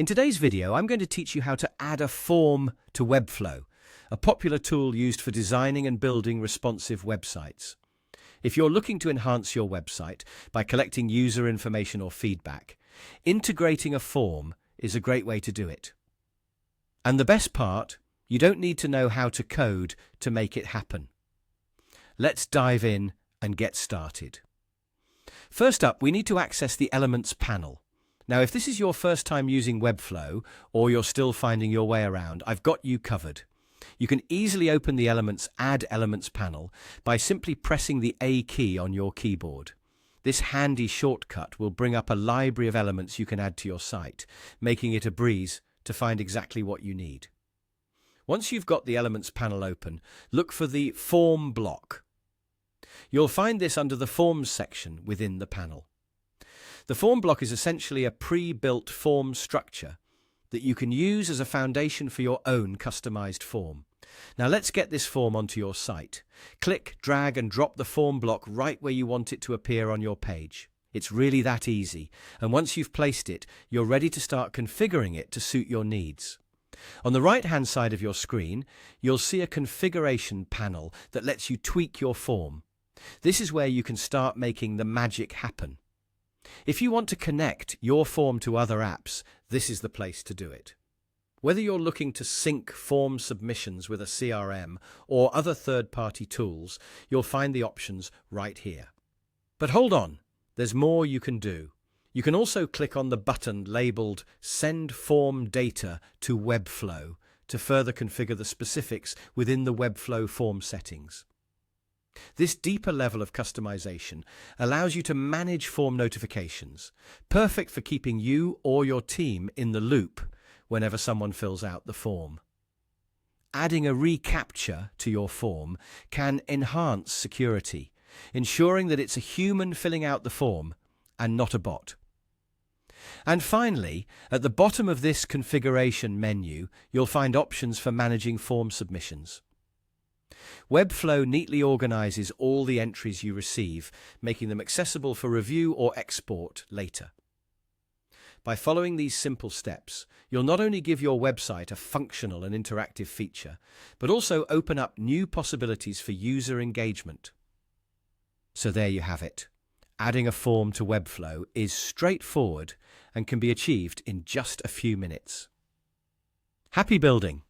In today's video, I'm going to teach you how to add a form to Webflow, a popular tool used for designing and building responsive websites. If you're looking to enhance your website by collecting user information or feedback, integrating a form is a great way to do it. And the best part, you don't need to know how to code to make it happen. Let's dive in and get started. First up, we need to access the Elements panel. Now, if this is your first time using Webflow, or you're still finding your way around, I've got you covered. You can easily open the Add Elements panel by simply pressing the A key on your keyboard. This handy shortcut will bring up a library of elements you can add to your site, making it a breeze to find exactly what you need. Once you've got the Elements panel open, look for the Form block. You'll find this under the Forms section within the panel. The form block is essentially a pre-built form structure that you can use as a foundation for your own customized form. Now let's get this form onto your site. Click, drag and drop the form block right where you want it to appear on your page. It's really that easy, and once you've placed it, you're ready to start configuring it to suit your needs. On the right-hand side of your screen, you'll see a configuration panel that lets you tweak your form. This is where you can start making the magic happen. If you want to connect your form to other apps, this is the place to do it. Whether you're looking to sync form submissions with a CRM or other third-party tools, you'll find the options right here. But hold on, there's more you can do. You can also click on the button labeled Send Form Data to Webflow to further configure the specifics within the Webflow form settings. This deeper level of customization allows you to manage form notifications, perfect for keeping you or your team in the loop whenever someone fills out the form. Adding a reCAPTCHA to your form can enhance security, ensuring that it's a human filling out the form and not a bot. And finally, at the bottom of this configuration menu, you'll find options for managing form submissions. Webflow neatly organizes all the entries you receive, making them accessible for review or export later. By following these simple steps, you'll not only give your website a functional and interactive feature, but also open up new possibilities for user engagement. So there you have it. Adding a form to Webflow is straightforward and can be achieved in just a few minutes. Happy building!